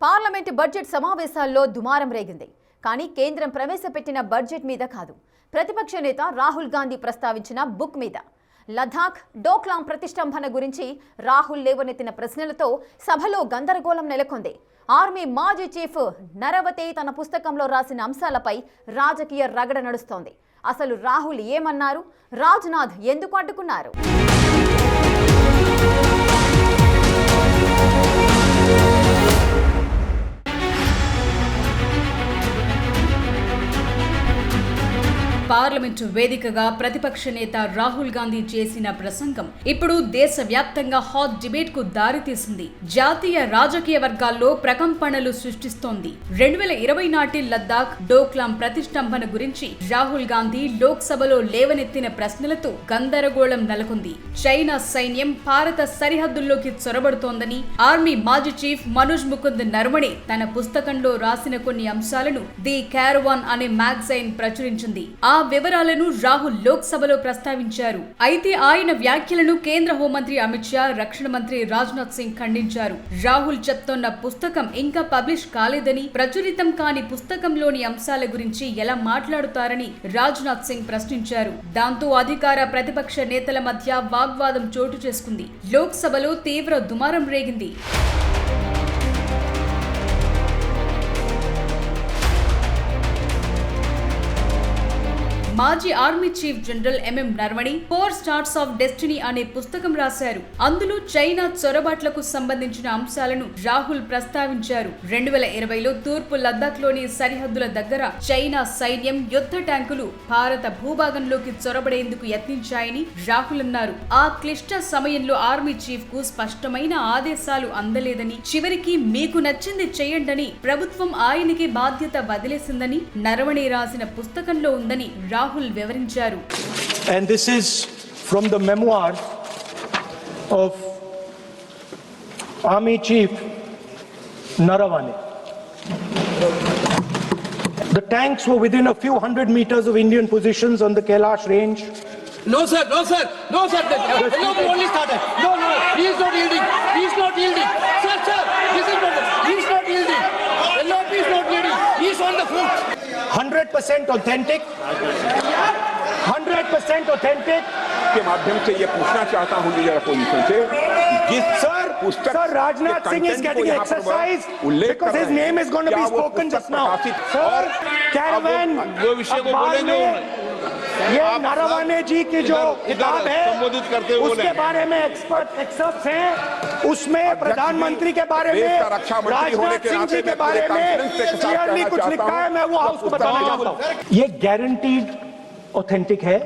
Parliament budget సమావేశాల్లో దుమారం రేగింది. కానీ కేంద్రం ప్రవేశపెట్టిన బడ్జెట్ మీద కాదు, ప్రతిపక్ష నేత రాహుల్ గాంధీ ప్రస్తావించిన బుక్ మీద. లద్దాఖ్ డోక్లాం ప్రతిష్టంభన గురించి రాహుల్ లేవనెత్తిన ప్రశ్నలతో సభలో గందరగోళం నెలకొంది. ఆర్మీ మాజీ చీఫ్ నరవతే తన పుస్తకంలో రాసిన అంశాలపై రాజకీయ రగడ నడుస్తోంది. అసలు రాహుల్ ఏమన్నారు? రాజ్నాథ్ ఎందుకు అడ్డుకున్నారు? పార్లమెంటు వేదికగా ప్రతిపక్ష నేత రాహుల్ గాంధీ చేసిన ప్రసంగం ఇప్పుడు దేశవ్యాప్తంగా హాట్ డిబేట్ కు దారితీసింది. జాతీయ రాజకీయ వర్గాల్లో ప్రకంపనలు సృష్టిస్తోంది. 2020 నాటి లద్దాఖ్ డోక్లాం ప్రతిష్టంభన గురించి రాహుల్ గాంధీ లోక్సభలో లేవనెత్తిన ప్రశ్నలతో గందరగోళం నెలకొంది. చైనా సైన్యం భారత సరిహద్దుల్లోకి చొరబడుతోందని ఆర్మీ మాజీ చీఫ్ మనోజ్ ముకుంద్ నరవణే తన పుస్తకంలో రాసిన కొన్ని అంశాలను ది క్యారవాన్ అనే మ్యాగజైన్ ప్రచురించింది. ఆ వివరాలను రాహుల్ లోక్సభలో ప్రస్తావించారు. అయితే ఆయన వ్యాఖ్యలను కేంద్ర హోంమంత్రి అమిత్ షా, రక్షణ మంత్రి రాజ్నాథ్ సింగ్ ఖండించారు. రాహుల్ చెప్తోన్న పుస్తకం ఇంకా పబ్లిష్ కాలేదని, ప్రచురితం కాని పుస్తకంలోని అంశాల గురించి ఎలా మాట్లాడుతారని రాజ్నాథ్ సింగ్ ప్రశ్నించారు. దాంతో అధికార ప్రతిపక్ష నేతల మధ్య వాగ్వాదం చోటు చేసుకుంది. లోక్సభలో తీవ్ర దుమారం రేగింది. మాజీ army chief general MM Naravane 4 stars of destiny అనే పుస్తకం రాశారు. అందులో చైనా చొరబాట్లకు సంబంధించిన అంశాలను రాహుల్ ప్రస్తావించారు. 2020లో తూర్పు లద్దాఖ్ లోని సరిహద్దుల దగ్గర చైనా సైన్యం యుద్ధ ట్యాంకులు భారత భూభాగంలోకి చొరబడేందుకు యత్నించాయని రాహుల్ అన్నారు. ఆ క్లిష్ట సమయంలో ఆర్మీ చీఫ్ కు స్పష్టమైన ఆదేశాలు అందలేదని, చివరికి మీకు నచ్చింది చేయండని ప్రభుత్వం ఆయనకి బాధ్యత వదిలేసిందని నరవణే రాసిన పుస్తకంలో ఉందని రాహుల్ వివరించారు. And this is from the memoir of Army Chief Naravane. The tanks were within a few hundred meters of Indian positions on the Kailash range. No sir, no sir, no sir. LOP only started. No, he is not yielding. He is not yielding. Sir, this is not. He is not yielding. LOP is not yielding. He is on the foot. 100% authentic. 100% authentic. के माध्यम से ये पूछना चाहता हूँ leader opposition से, जिस Sir, Rajnath Singh is getting exercise because his name is going to be spoken just now. Sir, Caravan, वो विषय को बोलेंगे, ये नरवणे जी की जो किताब है उसके बारे में एक्सपर्ट्स हैं, उसमें प्रधानमंत्री के बारे में, राजनाथ सिंह जी के बारे में क्लियरली कुछ लिखा है. मैं वो हाउस को बताना चाहता हूँ. ये गारंटीड ऑथेंटिक है.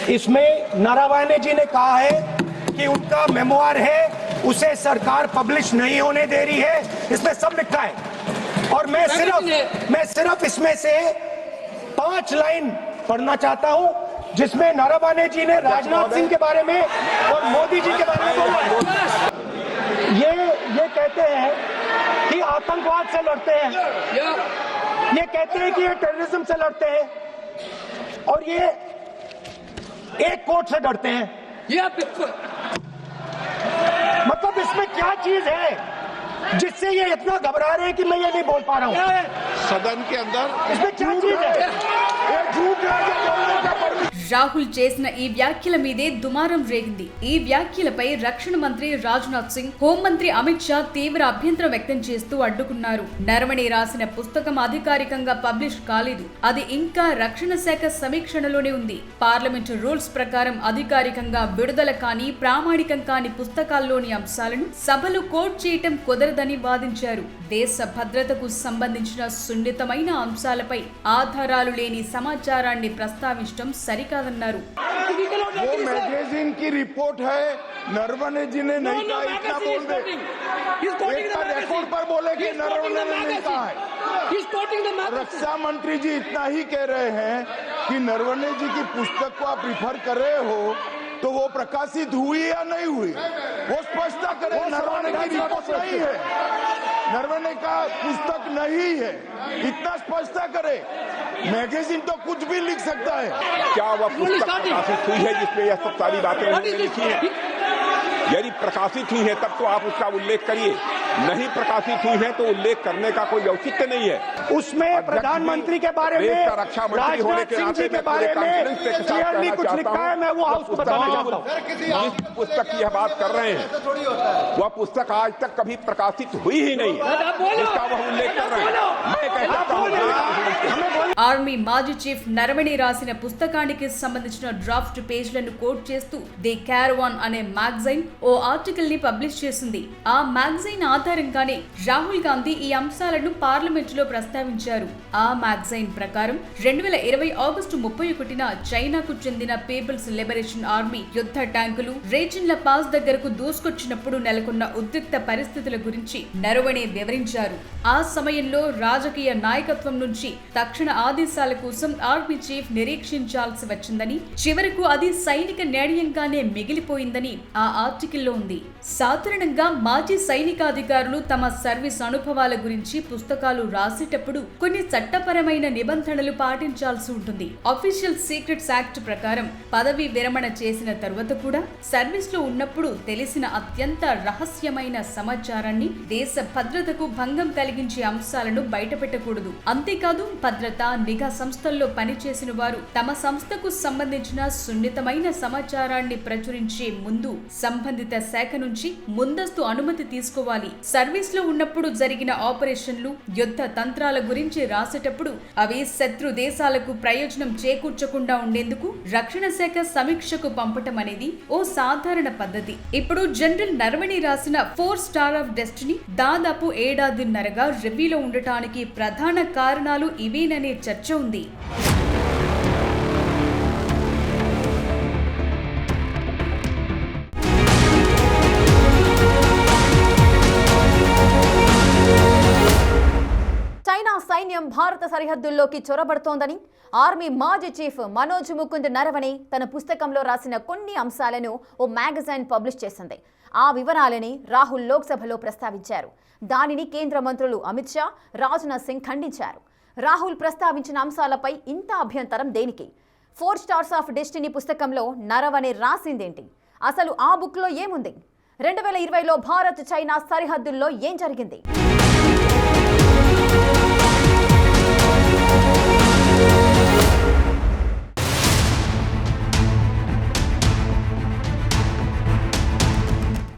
इसमें नरवणे जी ने कहा है कि उनका मेमोयर है, उसे सरकार पब्लिश नहीं होने दे रही है. इसमें सब लिखा है. और मैं सिर्फ इसमें से 5 लाइन पढ़ना चाहता हूं जिसमें नरवणे जी ने राजनाथ सिंह के बारे में और मोदी जी के बारे में बोला है. ये कहते हैं कि आतंकवाद से लड़ते हैं, ये कहते हैं कि ये टेररिज्म से लड़ते हैं, और ये एक कोर्ट से डरते हैं. मतलब इसमें क्या चीज है जिससे ये इतना घबरा रहे हैं कि मैं ये नहीं बोल पा रहा हूँ. सदन के अंदर इसमें क्या चीज है? ये झूठ है जो बोलने का परमिशन. రాహుల్ చేసిన ఈ వ్యాఖ్యల మీదే దుమారం రేగింది. ఈ వ్యాఖ్యలపై రక్షణ మంత్రి రాజ్నాథ్ సింగ్, హోంమంత్రి అమిత్ షా తీవ్ర అభ్యంతరం వ్యక్తం చేస్తూ అడ్డుకున్నారు. నరవణే రాసిన పుస్తకం అధికారికంగా పబ్లిష్ కాలేదు. అది ఇంకా రక్షణ శాఖ సమీక్షణలోనే ఉంది. పార్లమెంటు రూల్స్ ప్రకారం అధికారికంగా విడుదల కాని, ప్రామాణికం కాని పుస్తకాల్లోని అంశాలను సభలో కోట్ చేయటం కుదరదని వాదించారు. దేశ భద్రతకు సంబంధించిన సున్నితమైన అంశాలపై ఆధారాలు లేని సమాచారాన్ని ప్రస్తావించడం సరికాదన్నారు. वो मैगजीन की रिपोर्ट है, नरवणे जी ने नहीं कहा. इतना बोल दे, एक रिकॉर्ड पर बोले कि नरवणे ने नहीं कहा है. रक्षा मंत्री जी इतना ही कह रहे हैं कि नरवणे जी की पुस्तक को आप रिफर कर रहे हो तो वो प्रकाशित हुई या नहीं हुई, वो स्पष्ट करें. नरवणे की रिपोर्ट नहीं है, नरवणे का पुस्तक नहीं है, इतना स्पष्ट करे. मैगजीन तो कुछ भी लिख सकता है. क्या वह पुस्तक प्रकाशित हुई है जिसमें यह सब सारी बातें लिखी है? यदि प्रकाशित हुई है तब तो आप उसका उल्लेख करिए. नहीं प्रकाशित हुई है तो उल्लेख करने का कोई औचित्य नहीं है। उसमें प्रधानमंत्री के बारे में, रक्षा मंत्री होने राजनाथ सिंह जी के बारे में क्लियरली कुछ लिखा है। मैं वो हाउस को बताना चाहता हूँ। जिस पुस्तक की यह बात कर रहे हैं वह पुस्तक आज तक कभी प्रकाशित हुई ही नहीं है, जिसका वह उल्लेख कर रहे हैं। मैं कह सकता हूँ ఆర్మీ మాజీ చీఫ్ నరవణి రాసిన పుస్తకానికి సంబంధించిన డ్రాఫ్ట్ పేజ్లను కోట్ చేస్తూ ది క్యారవాన్ అనే మ్యాగజైన్ ఓ ఆర్టికల్ ని పబ్లిష్ చేసింది. ఆ మ్యాగజైన్ ఆధారంగానే రాహుల్ గాంధీ ఈ అంశాలను పార్లమెంటులో ప్రస్తావించారు. ఆ మ్యాగజైన్ ప్రకారం 2020 ఆగస్టు 31న చైనాకు చెందిన పీపుల్స్ లిబరేషన్ ఆర్మీ యుద్ధ ట్యాంకులు రేచిన్ల పాస్ దగ్గరకు దూసుకొచ్చినప్పుడు నెలకొన్న ఉద్రిక్త పరిస్థితుల గురించి నరవణి వివరించారు. ఆ సమయంలో రాజకీయ నాయకత్వం నుంచి తక్షణ ఆదేశాల కోసం ఆర్మీ చీఫ్ నిరీక్షించాల్సి వచ్చిందని, చివరకు అది సైనిక న్యాయంగానే మిగిలిపోయిందని ఆ ఆర్టికల్లో ఉంది. సాధారణంగా మాజీ సైనికాధికారులు తమ సర్వీస్ అనుభవాల గురించి పుస్తకాలు రాసేటప్పుడు కొన్ని చట్టపరమైన నిబంధనలు పాటించాల్సి ఉంటుంది. అఫీషియల్ సీక్రెట్స్ యాక్ట్ ప్రకారం పదవి విరమణ చేసిన తరువాత కూడా సర్వీస్ లో ఉన్నప్పుడు తెలిసిన అత్యంత రహస్యమైన సమాచారాన్ని, దేశ భద్రతకు భంగం కలిగించే అంశాలను బయటపెట్టకూడదు. అంతేకాదు భద్రతా నిఘా సంస్థల్లో పనిచేసిన వారు తమ సంస్థకు సంబంధించిన సున్నితమైన సమాచారాన్ని ప్రచురించే ముందు సంబంధిత శాఖ నుంచి ముందస్తు అనుమతి తీసుకోవాలి. సర్వీస్ లో ఉన్నప్పుడు జరిగిన ఆపరేషన్లు, యుద్ధ తంత్రాల గురించి రాసేటప్పుడు అవి శత్రు దేశాలకు ప్రయోజనం చేకూర్చకుండా ఉండేందుకు రక్షణ శాఖ సమీక్షకు పంపటం అనేది ఓ సాధారణ పద్ధతి. ఇప్పుడు జనరల్ నరవణి రాసిన 4 స్టార్ ఆఫ్ డెస్టినీ దాదాపు ఏడాదిన్నరగా రివ్యూలో ఉండటానికి ప్రధాన కారణాలు ఇవేననే చర్చ ఉంది. చైనా సైన్యం భారత సరిహద్దుల్లోకి చొరబడుతోందని ఆర్మీ మాజీ చీఫ్ మనోజ్ ముకుంద్ నరవణి తన పుస్తకంలో రాసిన కొన్ని అంశాలను ఓ మ్యాగజైన్ పబ్లిష్ చేసింది. ఆ వివరాలని రాహుల్ లోక్సభలో ప్రస్తావించారు. దానిని కేంద్ర మంత్రులు అమిత్ షా, రాజ్నాథ్ సింగ్ ఖండించారు. రాహుల్ ప్రస్తావించిన అంశాలపై ఇంత అభ్యంతరం దేనికి? 4 స్టార్స్ ఆఫ్ డెస్టినీ పుస్తకంలో నరవణి రాసిందేంటి? అసలు ఆ బుక్లో ఏముంది? 2020లో భారత్ చైనా సరిహద్దుల్లో ఏం జరిగింది?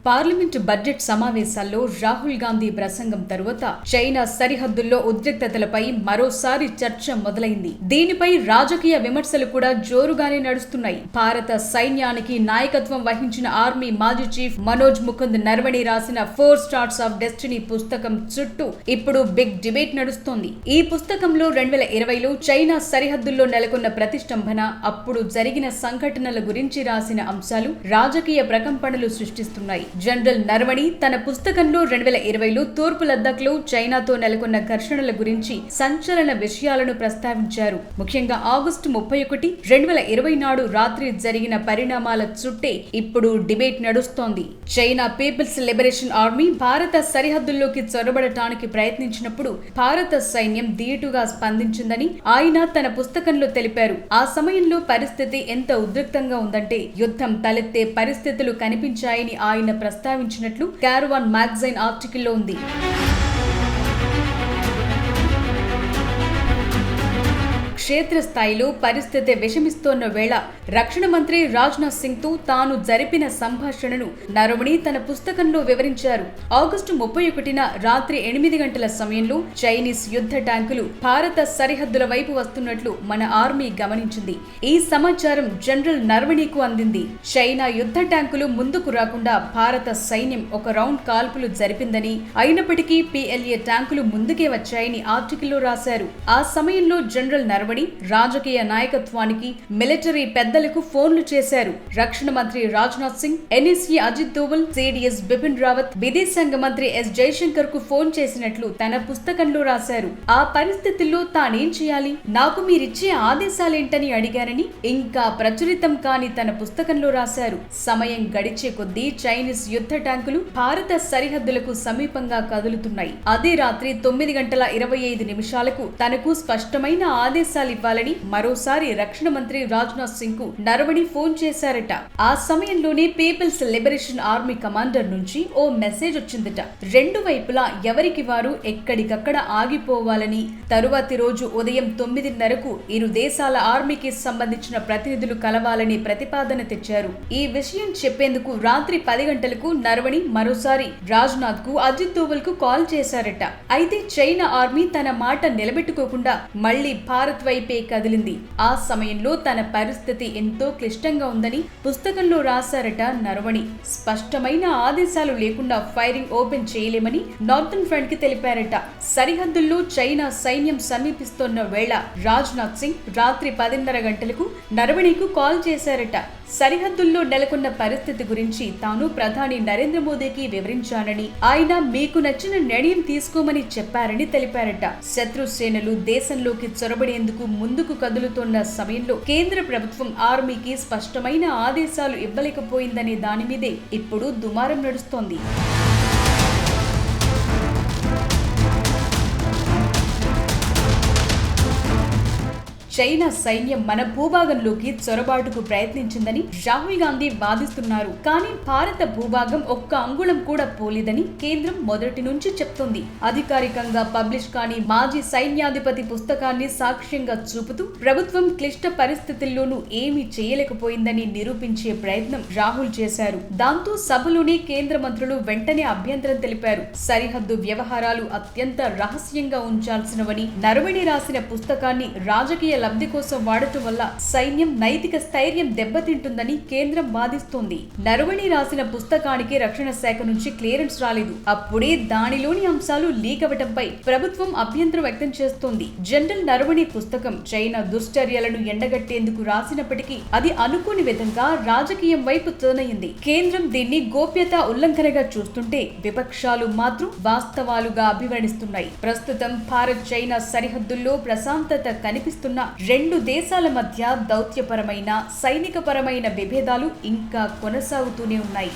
పార్లమెంటు బడ్జెట్ సమావేశాల్లో రాహుల్ గాంధీ ప్రసంగం తరువాత చైనా సరిహద్దుల్లో ఉద్రిక్తతలపై మరోసారి చర్చ మొదలైంది. దీనిపై రాజకీయ విమర్శలు కూడా జోరుగానే నడుస్తున్నాయి. భారత సైన్యానికి నాయకత్వం వహించిన ఆర్మీ మాజీ చీఫ్ మనోజ్ ముకుంద్ నరవణి రాసిన 4 స్టార్స్ ఆఫ్ డెస్టినీ పుస్తకం చుట్టూ ఇప్పుడు బిగ్ డిబేట్ నడుస్తోంది. ఈ పుస్తకంలో 2020లో చైనా సరిహద్దుల్లో నెలకొన్న ప్రతిష్టంభన, అప్పుడు జరిగిన సంఘటనల గురించి రాసిన అంశాలు రాజకీయ ప్రకంపనలు సృష్టిస్తున్నాయి. జనరల్ నరవణి తన పుస్తకంలో 2020లో తూర్పు లద్దాఖ్లో చైనాతో నెలకొన్న ఘర్షణల గురించి సంచలన విషయాలను ప్రస్తావించారు. ముఖ్యంగా ఆగస్టు 31, 2020 నాడు రాత్రి జరిగిన పరిణామాల చుట్టే ఇప్పుడు డిబేట్ నడుస్తోంది. చైనా పీపుల్స్ లిబరేషన్ ఆర్మీ భారత సరిహద్దుల్లోకి చొరబడటానికి ప్రయత్నించినప్పుడు భారత సైన్యం ధీటుగా స్పందించిందని ఆయన తన పుస్తకంలో తెలిపారు. ఆ సమయంలో పరిస్థితి ఎంత ఉద్రిక్తంగా ఉందంటే యుద్ధం తలెత్తే పరిస్థితులు కనిపించాయని ఆయన ప్రస్తావించినట్లు క్యారవాన్ మ్యాగజైన్ ఆర్టికల్లో ఉంది. క్షేత్రస్థాయిలో పరిస్థితి విషమిస్తోన్న వేళ రక్షణ మంత్రి రాజ్నాథ్ సింగ్ తో తాను జరిపిన సంభాషణను నరవణి తన పుస్తకంలో వివరించారు. ఆగస్టు 31న రాత్రి 8 గంటల సమయంలో చైనీస్ యుద్ధ ట్యాంకులు భారత సరిహద్దుల వైపు వస్తున్నట్లు మన ఆర్మీ గమనించింది. ఈ సమాచారం జనరల్ నరవణికు అందింది. చైనా యుద్ధ ట్యాంకులు ముందుకు రాకుండా భారత సైన్యం ఒక రౌండ్ కాల్పులు జరిపిందని, అయినప్పటికీ PLA ట్యాంకులు ముందుకే వచ్చాయని ఆర్టికల్లో రాశారు. ఆ సమయంలో జనరల్ నరవణి రాజకీయ నాయకత్వానికి, మిలిటరీ పెద్దలకు ఫోన్లు చేశారు. రక్షణ మంత్రి రాజ్నాథ్ సింగ్, NSE అజిత్ దోవల్, CDS బిపిన్ రావత్, విదేశాంగ మంత్రి S జయశంకర్ కు ఫోన్ చేసినట్లు తన పుస్తకంలో రాశారు. ఆ పరిస్థితుల్లో తానేం చేయాలి, నాకు మీరిచ్చే ఆదేశాలేంటని అడిగారని ఇంకా ప్రచురితం కాని తన పుస్తకంలో రాశారు. సమయం గడిచే కొద్దీ చైనీస్ యుద్ధ ట్యాంకులు భారత సరిహద్దులకు సమీపంగా కదులుతున్నాయి. అదే రాత్రి 9:25 తనకు స్పష్టమైన ఆదేశాలు ఆదేశాలు ఇవ్వాలని మరోసారి రక్షణ మంత్రి రాజ్నాథ్ సింగ్ కు నరవణి ఫోన్ చేశారట. ఆ సమయంలోనే పీపుల్స్ లిబరేషన్ ఆర్మీ కమాండర్ నుంచి ఓ మెసేజ్ వచ్చిందట. రెండు వైపులా ఎవరికి వారు ఎక్కడికక్కడ ఆగిపోవాలని, తరువాతి రోజు ఉదయం 9:30కు ఇరు దేశాల ఆర్మీకి సంబంధించిన ప్రతినిధులు కలవాలని ప్రతిపాదన తెచ్చారు. ఈ విషయం చెప్పేందుకు రాత్రి 10 గంటలకు నరవణి మరోసారి రాజ్నాథ్ కు, అజిత్ దోవల్ కు కాల్ చేశారట. అయితే చైనా ఆర్మీ తన మాట నిలబెట్టుకోకుండా మళ్లీ భారత్ వైపే కదిలింది. ఆ సమయంలో తన పరిస్థితి ఎంతో క్లిష్టంగా ఉందని పుస్తకంలో రాశారట నరవణి. స్పష్టమైన ఆదేశాలు లేకుండా ఫైరింగ్ ఓపెన్ చేయలేమని నార్థన్ ఫ్రంట్ కి తెలిపారట. సరిహద్దుల్లో చైనా సైన్యం సమీపిస్తోన్న వేళ రాజ్నాథ్ సింగ్ రాత్రి 10:30 గంటలకు నరవణికు కాల్ చేశారట. సరిహద్దుల్లో నెలకొన్న పరిస్థితి గురించి తాను ప్రధాని నరేంద్ర మోదీకి వివరించానని, ఆయన మీకు నచ్చిన నిర్ణయం తీసుకోమని చెప్పారని తెలిపారట. శత్రు సేనలు దేశంలోకి చొరబడేందుకు ముందుకు కదులుతున్న సమయంలో కేంద్ర ప్రభుత్వం ఆర్మీకి స్పష్టమైన ఆదేశాలు ఇవ్వలేకపోయిందనే దాని మీదే ఇప్పుడు దుమారం నడుస్తోంది. చైనా సైన్యం మన భూభాగంలోకి చొరబాటుకు ప్రయత్నించిందని రాహుల్ గాంధీ వాదిస్తున్నారు. కానీ భారత భూభాగం ఒక్క అంగుళం కూడా పోలేదని కేంద్రం మొదటి నుంచి చెప్తోంది. అధికారికంగా పబ్లిష్ కాని మాజీ సైన్యాధిపతి పుస్తకాన్ని సాక్ష్యంగా చూపుతూ ప్రభుత్వం క్లిష్ట పరిస్థితుల్లోనూ ఏమీ చేయలేకపోయిందని నిరూపించే ప్రయత్నం రాహుల్ చేశారు. దాంతో సభలోనే కేంద్ర మంత్రులు వెంటనే అభ్యంతరం తెలిపారు. సరిహద్దు వ్యవహారాలు అత్యంత రహస్యంగా ఉంచాల్సినవని, నరవణి రాసిన పుస్తకాన్ని రాజకీయ లబ్ధి కోసం వాడటం వల్ల సైన్యం నైతిక స్థైర్యం దెబ్బతింటుందని కేంద్రం వాదిస్తోంది. నరవణి రాసిన పుస్తకానికి రక్షణ శాఖ నుంచి క్లియరెన్స్ రాలేదు. అప్పుడే దానిలోని అంశాలు లీక్ అవడంపై ప్రభుత్వం అభ్యంతరం వ్యక్తం చేస్తోంది. జనరల్ నరవణి పుస్తకం చైనా దుశ్చర్యలను ఎండగట్టేందుకు రాసినప్పటికీ అది అనుకోని విధంగా రాజకీయం వైపు టర్న్ అయింది. కేంద్రం దీన్ని గోప్యతా ఉల్లంఘనగా చూస్తుంటే విపక్షాలు మాత్రం వాస్తవాలుగా అభివర్ణిస్తున్నాయి. ప్రస్తుతం భారత్ చైనా సరిహద్దుల్లో ప్రశాంతత కనిపిస్తున్న రెండు దేశాల మధ్య దౌత్యపరమైన, సైనికపరమైన విభేదాలు ఇంకా కొనసాగుతూనే ఉన్నాయి.